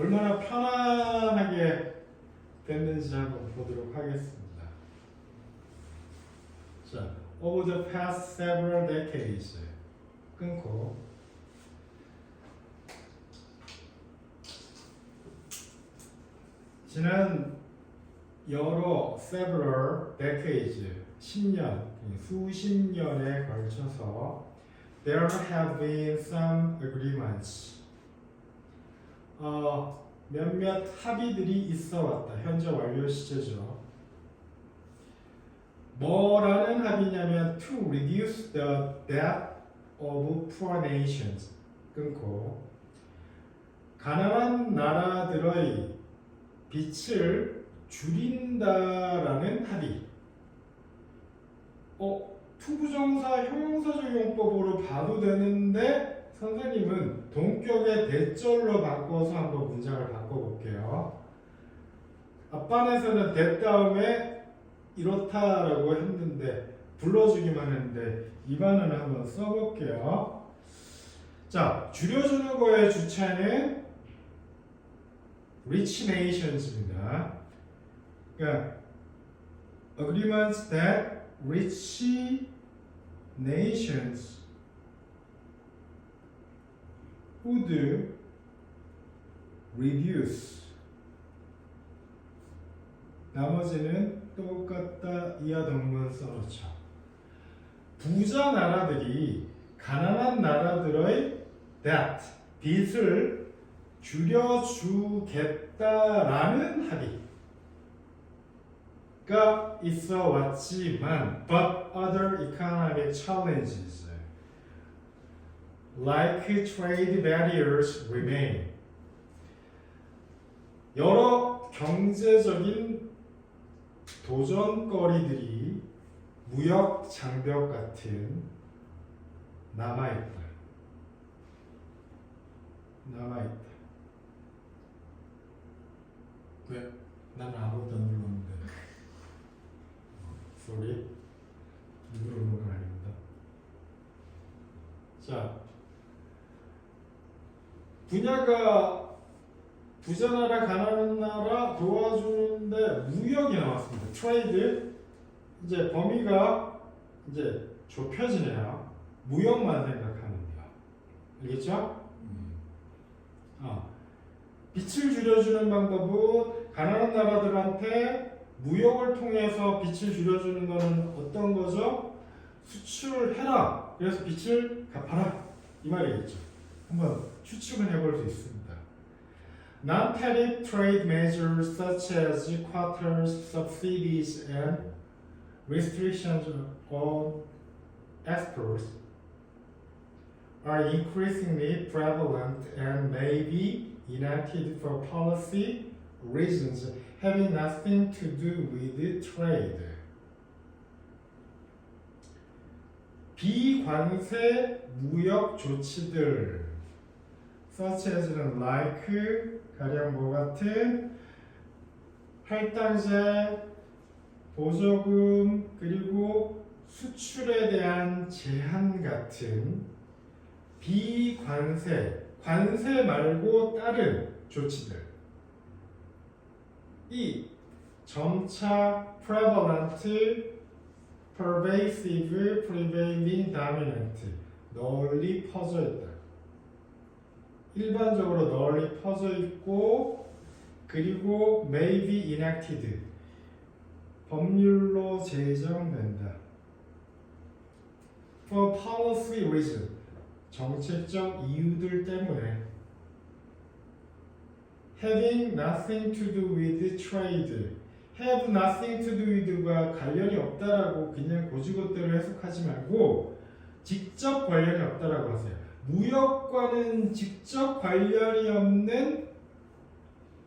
얼마나 편안하게 됐는지 한번 보도록 하겠습니다. 자, over the past several decades 끊고 지난 여러 several decades 10년, 수십 년에 걸쳐서 there have been some agreements 몇몇 합의들이 있어 왔다. 현재 완료 시제죠. 뭐라는 합의냐면 to reduce the debt of poor nations 끊고 가난한 나라들의 빚을 줄인다라는 합의. 투부정사 형용사적 용법으로 봐도 되는데 선생님은 동격의 대절로 바꿔서 한번 문장을 바꿔볼게요. 앞반에서는 that 다음에 이렇다라고 했는데 불러주기만 했는데 이반은 한번 써볼게요. 자, 줄여주는 거의 주체는 rich nations입니다. 그러니까 agreements that rich nations would reduce. 나머지는 똑같다 이하 동문 써놓죠. 부자 나라들이 가난한 나라들의 debt, 빚을 줄여주겠다라는 합의가 있어 왔지만 but other economic challenges like trade barriers remain. 여러 경제적인 도전거리들이 무역 장벽 같은 남아있다. 왜? 나는 아무것도 안 눌렀는데. sorry. 누르는 건 아닙니다. 자, 분야가 부자 나라, 가난한 나라 도와주는데 무역이 나왔습니다. 트레이드. 이제 범위가 이제 좁혀지네요. 무역만 생각하면 돼요. 알겠죠? 빚을 줄여주는 방법은 가난한 나라들한테 무역을 통해서 빚을 줄여주는 것은 어떤 거죠? 수출을 해라. 그래서 빚을 갚아라. 이 말이겠죠. 한번 추측은 해볼 수 있습니다. Non-tariff trade measures such as quotas, subsidies, and restrictions on exports are increasingly prevalent and may be enacted for policy reasons having nothing to do with trade. 비관세 무역 조치들 such as는 like 가령 뭐 같은 할당제, 보조금 그리고 수출에 대한 제한 같은 비관세, 관세 말고 다른 조치들 이 점차 prevalent, pervasive, prevailing, dominant 널리 퍼져 있다. 일반적으로 널리 퍼져 있고 그리고 may be enacted 법률로 제정된다. For policy reason 정책적 이유들 때문에 having nothing to do with trade have nothing to do with가 관련이 없다라고 그냥 고지고대로 해석하지 말고 직접 관련이 없다라고 하세요. 무역과는 직접 관련이 없는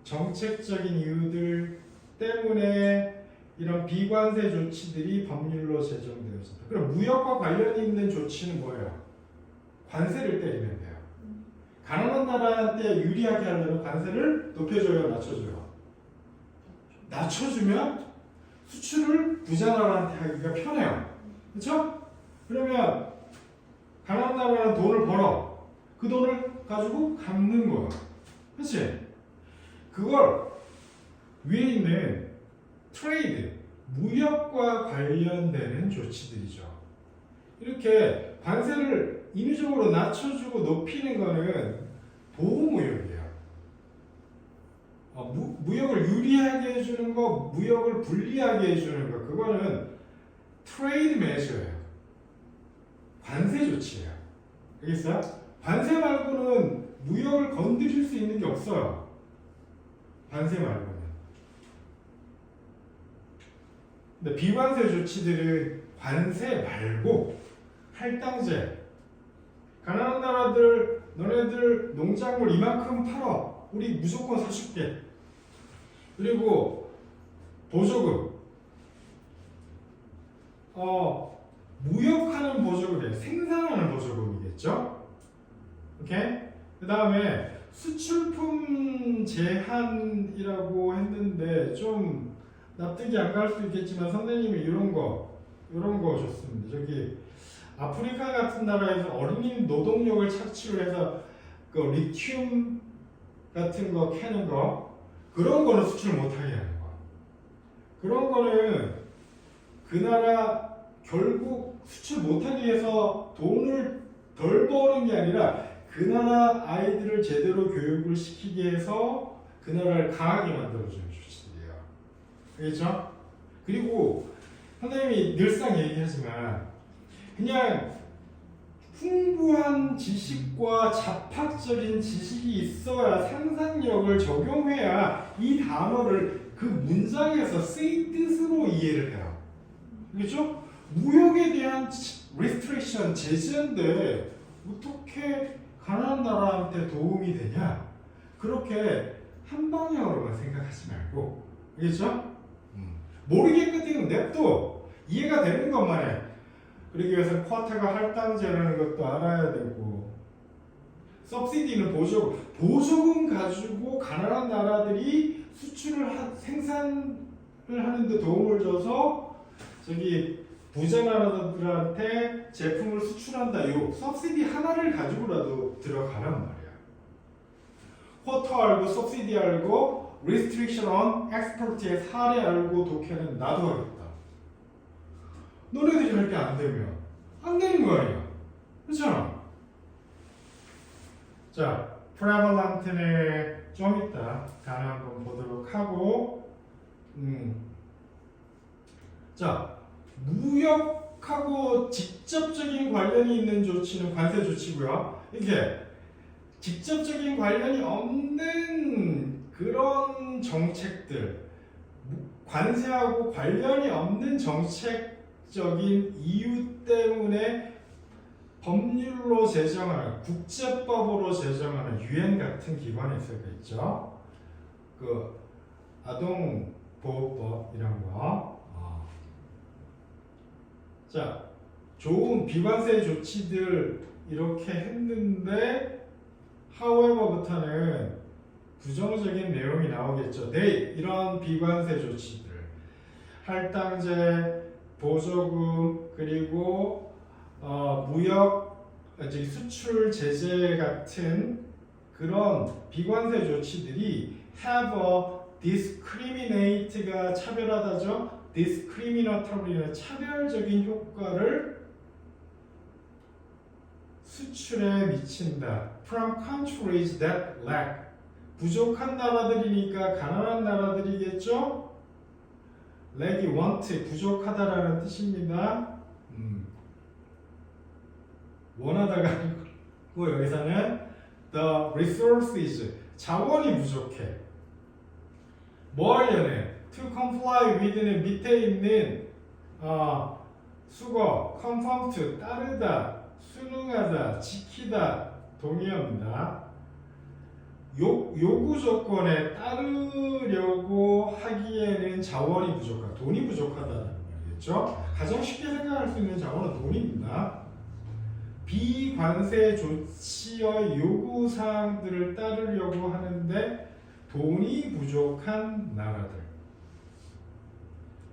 정책적인 이유들 때문에 이런 비관세 조치들이 법률로 제정되었습니다. 그럼 무역과 관련이 있는 조치는 뭐예요? 관세를 때리면 돼요. 가난한 나라한테 유리하게 하려면 관세를 높여줘요, 낮춰줘요? 낮춰주면 수출을 부자 나라한테 하기가 편해요. 그렇죠? 그러면 가난한 나라는 돈을 벌어. 그 돈을 가지고 갚는 거야. 그렇지? 그걸 위에 있는 트레이드, 무역과 관련되는 조치들이죠. 이렇게 관세를 인위적으로 낮춰주고 높이는 거는 보호무역이에요. 무역을 유리하게 해주는 거, 무역을 불리하게 해주는 거, 그거는 트레이드 메저예요. 관세 조치예요. 알겠어요? 관세 말고는 무역을 건드릴 수 있는 게 없어요. 관세 말고는. 근데 비관세 조치들은 관세 말고 할당제. 가난한 나라들, 너네들 농작물 이만큼 팔어. 우리 무조건 사줄게. 그리고 보조금. 무역하는 보조금이에요. 생산하는 보조금이겠죠? 오케이? 그 다음에 수출품 제한이라고 했는데 좀 납득이 안 갈 수 있겠지만 선생님이 이런 거 줬습니다. 저기 아프리카 같은 나라에서 어린이 노동력을 착취를 해서 그 리튬 같은 거 캐는 거 그런 거는 수출 못하게 하는 거. 그런 거는 그 나라 결국 수출 못하기 위해서 돈을 덜 버는 게 아니라 그 나라 아이들을 제대로 교육을 시키게 해서 그 나라를 강하게 만들어주는 조치들이에요. 알겠죠? 그리고 선생님이 늘상 얘기하지만 그냥 풍부한 지식과 잡학적인 지식이 있어야 상상력을 적용해야 이 단어를 그 문장에서 쓰인 뜻으로 이해를 해요. 그렇죠? 무역에 대한 restriction, 제재인데 어떻게 가난한 나라한테 도움이 되냐? 그렇게 한 방향으로만 생각하지 말고, 알겠죠? 모르겠거든 냅둬. 이해가 되는 것만 해. 그러기 위해서 쿼터가 할당제라는 것도 알아야 되고, 서브시디는 보조금 가지고 가난한 나라들이 생산을 하는데 도움을 줘서 저기 부자 나라들한테 제품을 수출한다. 요 서브시디 하나를 가지고라도 들어가란 말이야. 쿼터 알고 서브시디 알고 restriction on export의 사례 알고 독해는 나도 하겠다. 너네들이 할 게 안 되면 안 되는 거 아니야. 그렇잖아. 자, prevalent는 좀 이따 단어 한번 보도록 하고, 자, 무역하고 직접적인 관련이 있는 조치는 관세 조치고요. 이게 직접적인 관련이 없는 그런 정책들, 관세하고 관련이 없는 정책적인 이유 때문에 법률로 제정하는, 국제법으로 제정하는 UN 같은 기관이 있을 거 있죠. 그 아동보호법 이런 거. 자, 좋은 비관세 조치들 이렇게 했는데 however부터는 부정적인 내용이 나오겠죠. 이런 비관세 조치들, 할당제, 보조금, 그리고 무역, 즉 수출 제재 같은 그런 비관세 조치들이 have a discriminate가 차별하다죠. discriminatory는 차별적인 효과를 수출에 미친다. From countries that lack. 부족한 나라들이니까 가난한 나라들이겠죠? lack이 want, 부족하다라는 뜻입니다. 원하다가 아니고 여기서는 the resources, 자원이 부족해. 뭐 하려네? to comply with는 밑에 있는 수거, conform to, 따르다, 순응하다, 지키다, 동의어입니다. 요구 조건에 따르려고 하기에는 자원이 부족하다, 돈이 부족하다는 말이겠죠. 가장 쉽게 생각할 수 있는 자원은 돈입니다. 비관세 조치의 요구사항들을 따르려고 하는데 돈이 부족한 나라들,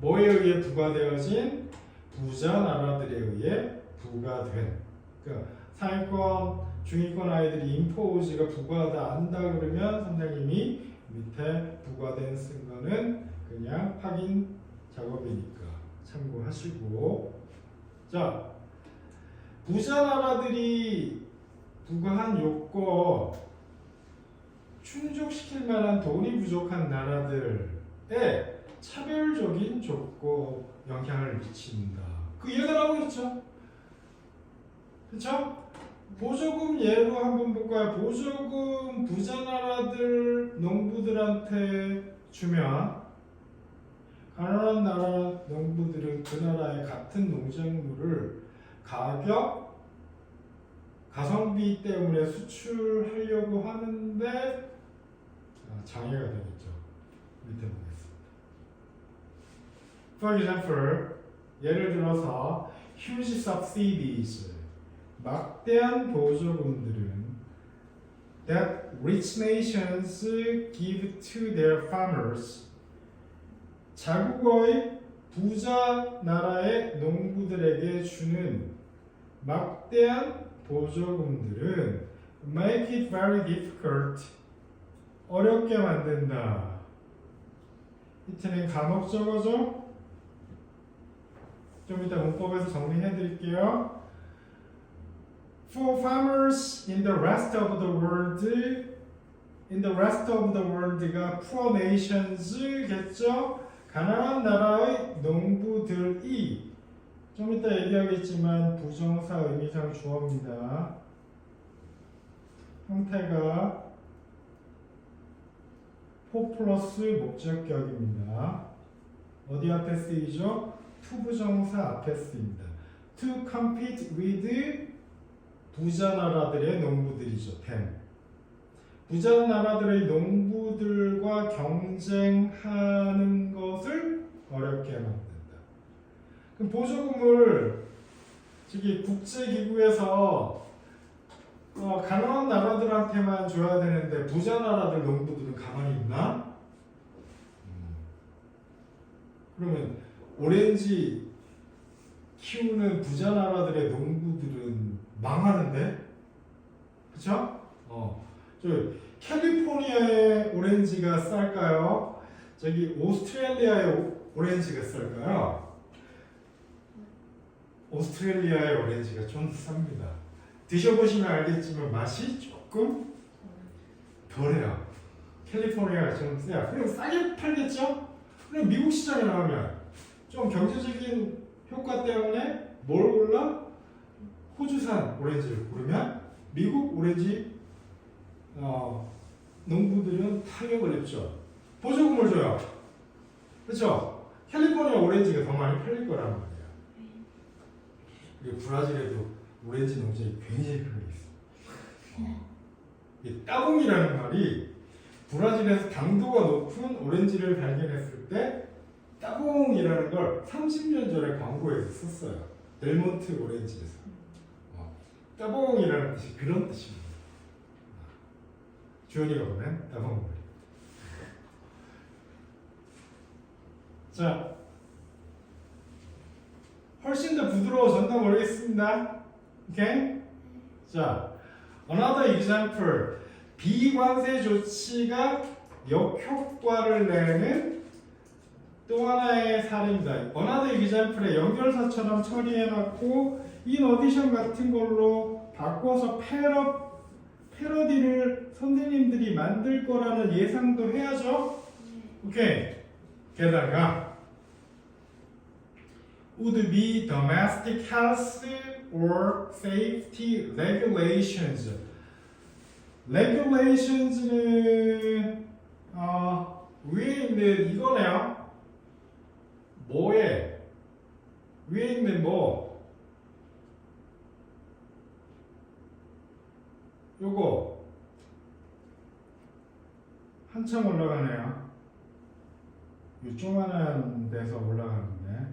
뭐에 의해 부과되어진? 부자 나라들에 의해 부과된. 그러니까 상위권, 중위권 아이들이 임포즈가 부과하다 안다 그러면 선생님이 밑에 부과된 쓴 거는 그냥 확인 작업이니까 참고하시고. 자, 부자 나라들이 부과한 요건 충족시킬 만한 돈이 부족한 나라들에 차별적인 조건 영향을 미친다. 그 이해가 나오고 있죠? 그쵸? 보조금 예로 한번 볼까요? 보조금 부자 나라들 농부들한테 주면 가난한 나라 농부들은 그 나라의 같은 농작물을 가성비 때문에 수출하려고 하는데 장애가 되겠죠. 밑에 보겠습니다. For example, 예를 들어서 huge subsidies, 막대한 보조금들은 that rich nations give to their farmers, 자국의 부자 나라의 농부들에게 주는 막대한 보조금들은 make it very difficult, 어렵게 만든다. 이트는 감옥적어죠? 좀 이따 문법에서 정리해 드릴게요. For farmers in the rest of the world, in the rest of the world가 poor nations겠죠? 가난한 나라의 농부들이, 좀 이따 얘기하겠지만 부정사 의미상 주어입니다. 형태가 for 플러스 목적격입니다. 어디 앞에 쓰이죠? to 부정사 앞에 쓰입니다. To compete with 부자 나라들의 농부들이죠. 부자 나라들의 농부들과 경쟁하는 것을 어렵게 만든다. 그럼 보조금을 저기 국제기구에서 가난한 나라들한테만 줘야 되는데 부자 나라들 농부들은 가만히 있나? 그러면 오렌지 키우는 부자 나라들의 농부들은 망하는데? 그쵸? 저 캘리포니아의 오렌지가 쌀까요? 저기 오스트레일리아의 오렌지가 쌀까요? 오스트레일리아의 오렌지가 좀 쌉니다. 드셔보시면 알겠지만 맛이 조금 덜해요. 캘리포니아가 좀 세요. 그럼 싸게 팔겠죠? 그럼 미국 시장에 나오면 좀 경제적인 효과 때문에 뭘 골라? 호주산 오렌지를 고르면 미국 오렌지 농부들은 타격을 입죠. 보조금을 줘요. 그렇죠? 캘리포니아 오렌지가 더 많이 팔릴 거란 말이에요. 그리고 브라질에도 오렌지 농장이 굉장히 크게 있어요. 이 따봉이라는 말이 브라질에서 당도가 높은 오렌지를 발견했을 때 따봉이라는 걸 30년 전에 광고에서 썼어요. 델몬트 오렌지에서. 따봉이라는 뜻이 그런 뜻입니다. 주연이가 보면 따봉. 자, 훨씬 더 부드러워졌나 모르겠습니다. 오케이? 자, another example. 비관세 조치가 역효과를 내는 또 하나의 사례입니다. another example에 연결사처럼 처리해놨고 in addition 같은 걸로 바꿔서 패러디를 선생님들이 만들 거라는 예상도 해야죠. 오케이. 게다가 would be domestic health or safety regulations. regulations는 위에 있는 이거네요. 뭐에? 위에 있는 뭐? 요거 한참 올라가네요. 이 조그만한 데서 올라가는데,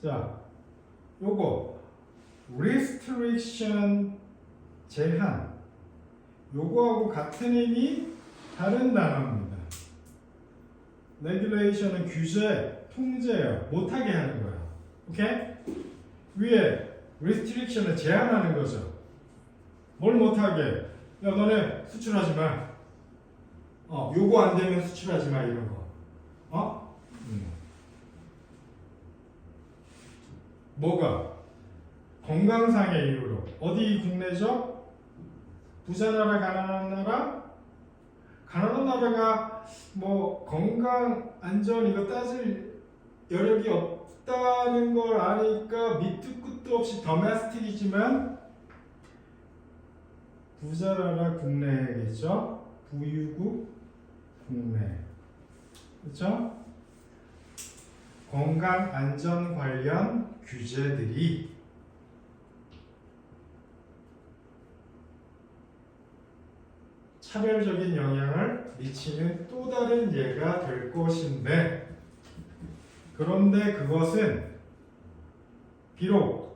자, 요거 restriction 제한, 요거하고 같은 의미 다른 단어입니다. regulation은 규제, 통제예요. 못하게 하는 거예요. 오케이? 위에 restriction은 제한하는 거죠. 뭘 못하게? 야, 너네 수출하지 마. 요거 안 되면 수출하지 마 이런 거. 뭐가? 건강상의 이유로. 어디 국내죠? 부자 나라, 가난한 나라? 가난한 나라가 뭐 건강 안전 이거 따질 여력이 없다는 걸 아니까 밑도 끝도 없이 더메스틱이지만 부자 나라 국내겠죠? 부유국 국내. 그렇죠? 건강 안전 관련 규제들이 차별적인 영향을 미치는 또 다른 예가 될 것인데, 그런데 그것은 비록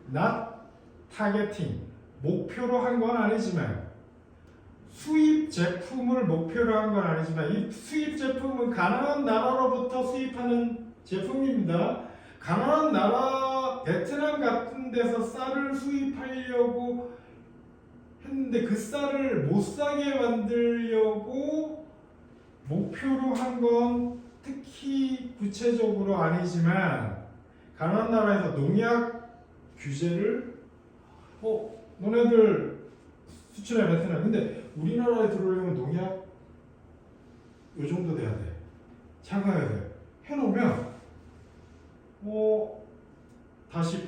not targeting 목표로 한 건 아니지만, 수입 제품을 목표로 한 건 아니지만, 이 수입 제품은 가난한 나라로부터 수입하는 제품입니다. 가난한 나라 베트남 같은 데서 쌀을 수입하려고 했는데 그 쌀을 못 사게 만들려고 목표로 한 건 특히 구체적으로 아니지만, 가난한 나라에서 농약 규제를 너네들 수출해 베트남, 근데 우리나라에 들어오려면 농약 요 정도 돼야 돼, 차가야 돼 해놓으면 다시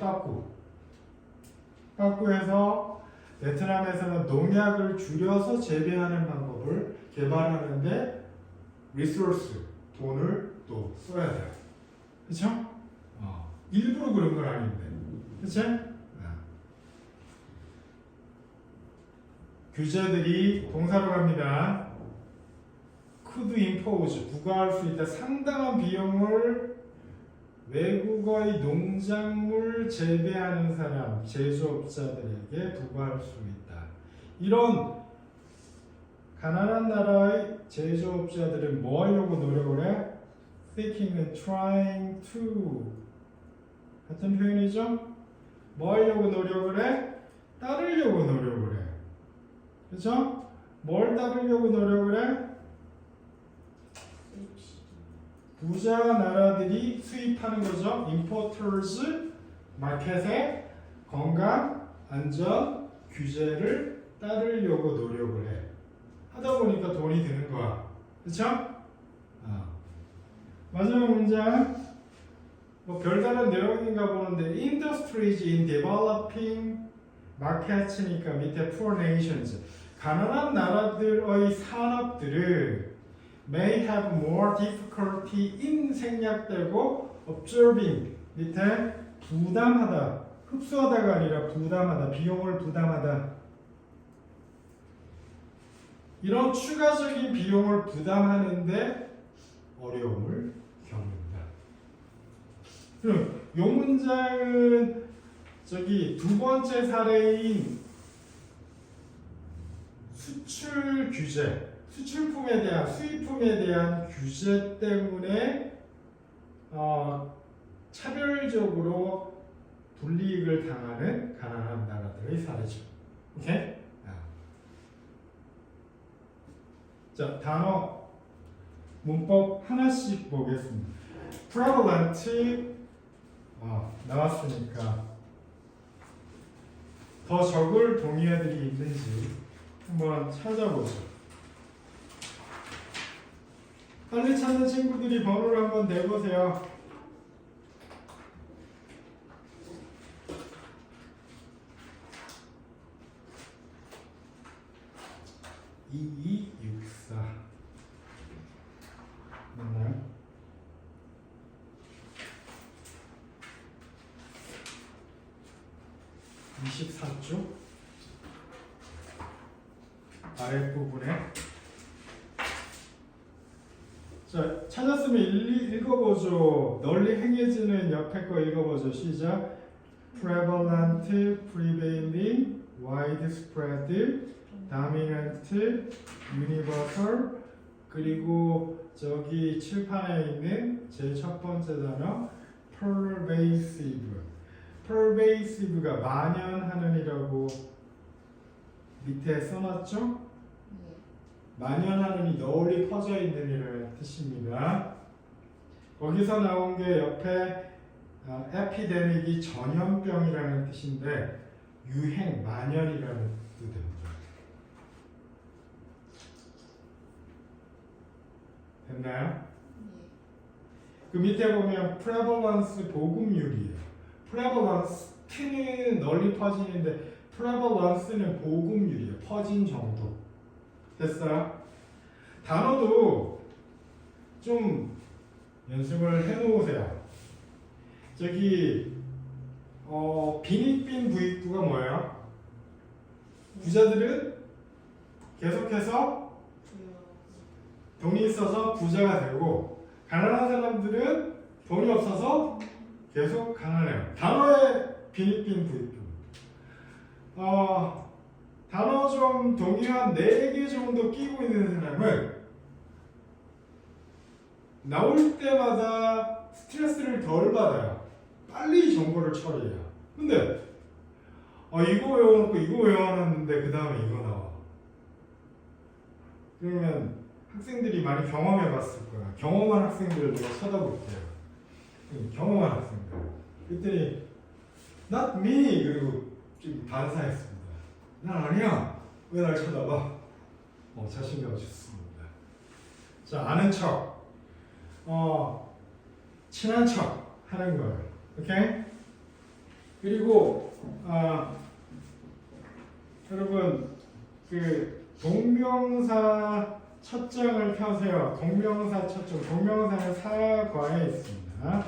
빠꾸해서 베트남에서는 농약을 줄여서 재배하는 방법을 개발하는데 리소스, 돈을 또 써야 돼요. 그렇죠? 일부러 그런 건 아닌데. 그렇죠? 규제들이 동사로 갑니다. could impose, 부과할 수 있다. 상당한 비용을 외국의 농작물 재배하는 사람, 제조업자들에게 부과할 수 있다. 이런 가난한 나라의 제조업자들은 뭐 하려고 노력을 해? seeking, trying to 같은 표현이죠? 뭐 하려고 노력을 해? 따르려고 노력을 해. 그렇죠? 뭘 따르려고 노력을 해? 부자 나라들이 수입하는 거죠. importers 마켓에 건강, 안전, 규제를 따르려고 노력을 해. 하다 보니까 돈이 드는 거야. 그렇죠? 마지막 문장 뭐 별다른 내용인가 보는데 industries in developing markets니까 밑에 poor nations, 가난한 나라들의 산업들은 may have more difficulty in 생략되고 observing 밑에 부담하다, 흡수하다가 아니라 부담하다, 비용을 부담하다, 이런 추가적인 비용을 부담하는데 어려움을 겪는다. 그럼 이 문장은 두 번째 사례인 수출 규제, 수출품에 대한, 수입품에 대한 규제 때문에 차별적으로 불이익을 당하는 가난한 나라들의 사례죠. 오케이? 자, 단어 문법 하나씩 보겠습니다. prevalent 나왔으니까 더 적을 동의어들이 있는지 한번 찾아보죠. 빨리 찾는 친구들이 번호를 한번 내보세요. 2264 맞나요? (24쪽) 아랫부분에 자, 찾았으면 읽어보죠. 널리 행해지는 옆에 거 읽어보죠. 시작. prevalent, prevailing, widespread, dominant, universal, 그리고 저기 칠판에 있는 제일 첫 번째 단어 pervasive. pervasive가 만연하는이라고 밑에 써놨죠? 만연하느니 널리 퍼져 있는 이라는 뜻입니다. 거기서 나온 게 옆에 에피데믹이 전염병이라는 뜻인데 유행, 만연이라는 뜻입니다. 됐나요? 그 밑에 보면 prevalence 보급률이에요. prevalence T는 널리 퍼지는데 prevalence는 보급률이에요. 퍼진 정도. 됐어요? 단어도 좀 연습을 해놓으세요. 저기 빈익빈 부익부가 뭐예요? 부자들은 계속해서 돈이 있어서 부자가 되고 가난한 사람들은 돈이 없어서 계속 가난해요. 단어의 빈익빈 부익부. 단어 좀 동의한 4개 정도 끼고 있는 사람은 나올 때마다 스트레스를 덜 받아요. 빨리 정보를 처리해요. 근데 이거 외워놓고 이거 외워놨는데 그 다음에 이거 나와. 그러면 학생들이 많이 경험해봤을 거야. 경험한 학생들을 내가 쳐다볼게요. 경험한 학생들. 그랬더니 not me 그리고 좀 반사했습니다. 난 아니야. 왜 날 쳐다봐? 자신감 좋습니다. 자, 아는 척, 친한 척 하는 거예요. 오케이? 그리고 여러분 그 동명사 첫 장을 펴세요. 동명사 첫 장. 동명사는 사과에 있습니다.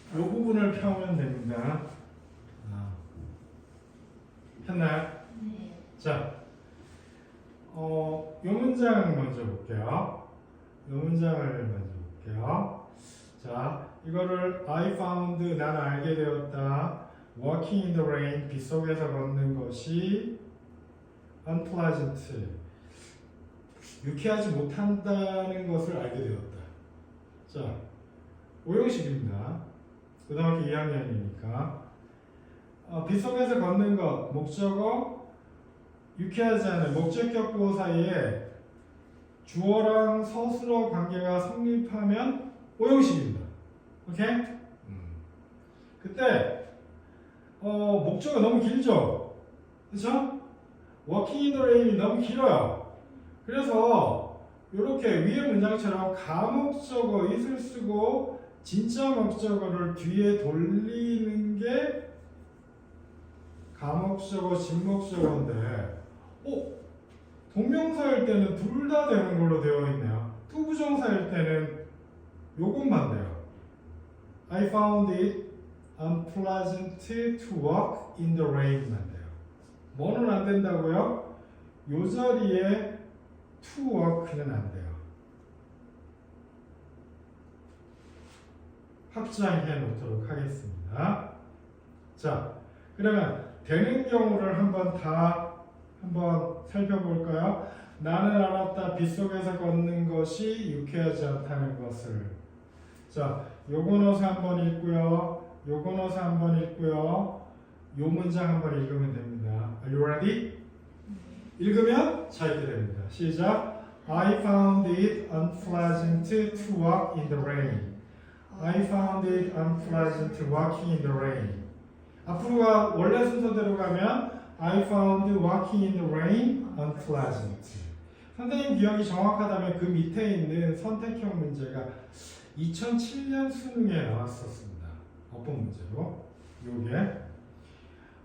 이 부분을 펴면 됩니다. 폈나요? 네. 자, 이 문장 먼저 볼게요. 이 문장을 먼저 볼게요. 자, 이거를 I found, 난 알게 되었다. Walking in the rain, 빗 속에서 걷는 것이 unpleasant, 유쾌하지 못한다는 것을 알게 되었다. 자, 오형식입니다. 고등학교 2학년이니까 빗 속에서 걷는 것, 목적어, 유쾌하지 않은 목적격 보호 사이에 주어랑 서술어 관계가 성립하면 오형식입니다. 오케이? 그때 목적어 너무 길죠? 그렇죠? Walking in the rain이 너무 길어요. 그래서 이렇게 위의 문장처럼 가목적어 it을 쓰고 진짜 목적어를 뒤에 돌리는 게 가목적어, 진목적어인데 동명사일 때는 둘 다 되는 걸로 되어 있네요. 투부정사일 때는 요것만 돼요. I found it unpleasant to walk in the rain만 돼요. 뭐는 안 된다고요? 요 자리에 to walk는 안 돼요. 확장해 놓도록 하겠습니다. 자, 그러면 되는 경우를 한번 살펴볼까요? 나는 알았다. 빗속에서 걷는 것이 유쾌하지 않다는 것을. 자, 요거 넣어서 한번 읽고요. 요거 넣어서 한번 읽고요. 요 문장 한번 읽으면 됩니다. Are you ready? 읽으면 자 이렇게 됩니다. 시작. I found it unpleasant to walk in the rain. I found it unpleasant walking in the rain. 앞으로가 원래 순서대로 가면 I found walking in the rain unpleasant. 선생님 기억이 정확하다면 그 밑에 있는 선택형 문제가 2007년 수능에 나왔었습니다. 어떤 문제로? 요게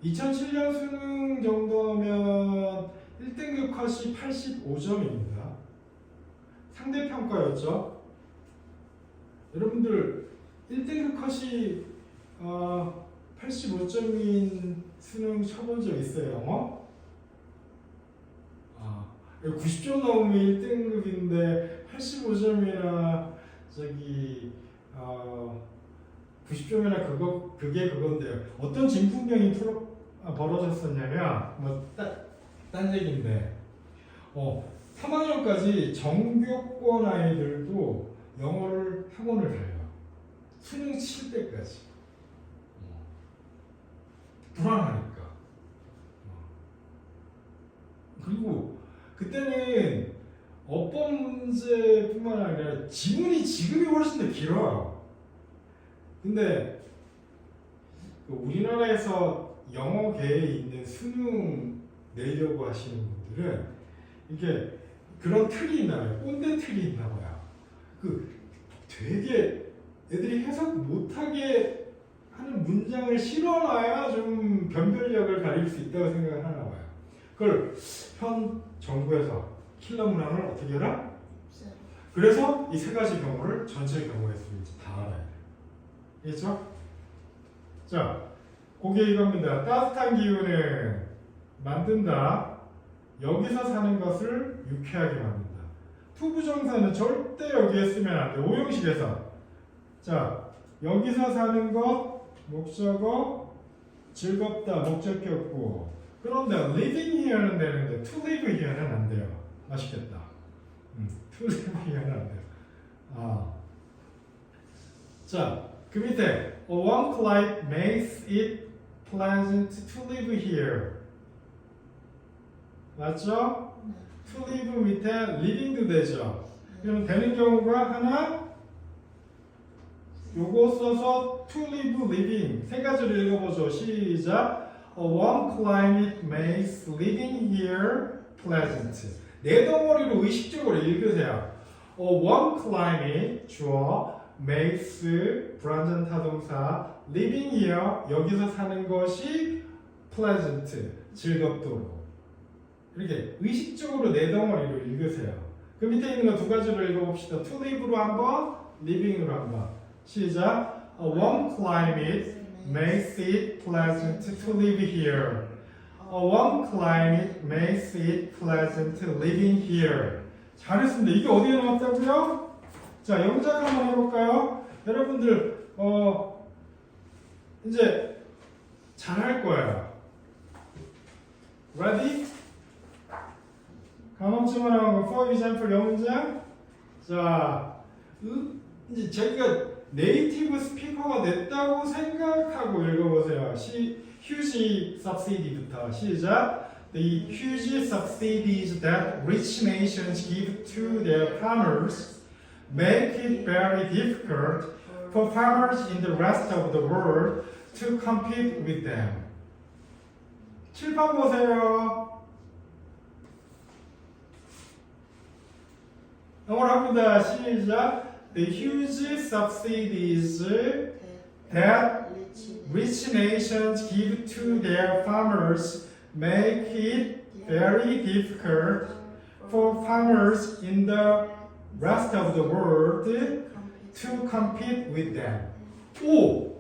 2007년 수능 정도면 1등급 컷이 85점입니다. 상대평가였죠. 여러분들 1등급 컷이 85점인 수능 쳐본 적 있어요? 영어? 90점 나오면 1등급인데 85점이나 저기 90점이나 그게 그건데요. 어떤 진풍경이 벌어졌었냐면 딴 얘기인데 3학년까지 정교권 아이들도 영어를 학원을 다녀요. 수능 칠 때까지. 불안하니까. 그리고 그때는 어법 문제뿐만 아니라 지금이 훨씬 더 길어요. 근데 우리나라에서 영어계에 있는 수능 내려고 하시는 분들은 이게 그런 틀이 있나 봐요. 꼰대 틀이 있나 봐요. 되게 애들이 해석 못하게 하는 문장을 실어놔야 좀 변별력을 가릴 수 있다고 생각을 하나 봐요. 그걸 현 정부에서 킬러 문항을 어떻게 해라? 그래서 이 세 가지 경우를 전체 경우의 수인지 다 알아야 돼요. 알겠죠? 자, 그게 이겁니다. 따뜻한 기운을 만든다. 여기서 사는 것을 유쾌하게 만든다. 투부정사는 절대 여기에 쓰면 안 돼. 오형식에서. 자, 여기서 사는 것, 목적어, 즐겁다, 목적격구. 그런데 living here는 되는데 to live here는 안 돼요. 아시겠다. to live here는 안 돼요. 자, 그 밑에 a warm climate makes it pleasant to live here. 맞죠? to live 밑에 living도 되죠. 그럼 되는 경우가 하나, 요거 써서 to live, living 세 가지를 읽어보죠. 시작. A warm climate makes living here pleasant. 네 덩어리로 의식적으로 읽으세요. A warm climate 주어, makes 불완전 타동사, living here 여기서 사는 것이 pleasant 즐겁도록. 이렇게 의식적으로 네 덩어리로 읽으세요. 그 밑에 있는 거 두 가지로 읽어봅시다. to live로 한번, living으로 한번. 시작. A warm climate makes it pleasant to live here. A warm climate makes it pleasant living here. 잘했습니다. 이게 어디에 나왔다고요? 자, 영작 한번 해볼까요? 여러분들 이제 잘할 거예요. Ready? 감옥지만 나온 거 for example 영문장. 자, 이제 저희가 네이티브 스피커가 됐다고 생각하고 읽어보세요. huge subsidy부터 시작. The huge subsidies that rich nations give to their farmers make it very difficult for farmers in the rest of the world to compete with them. 칠판 보세요. 영어로 합니다. 시작. The huge subsidies that rich nations give to their farmers make it very difficult for farmers in the rest of the world to compete with them. 오!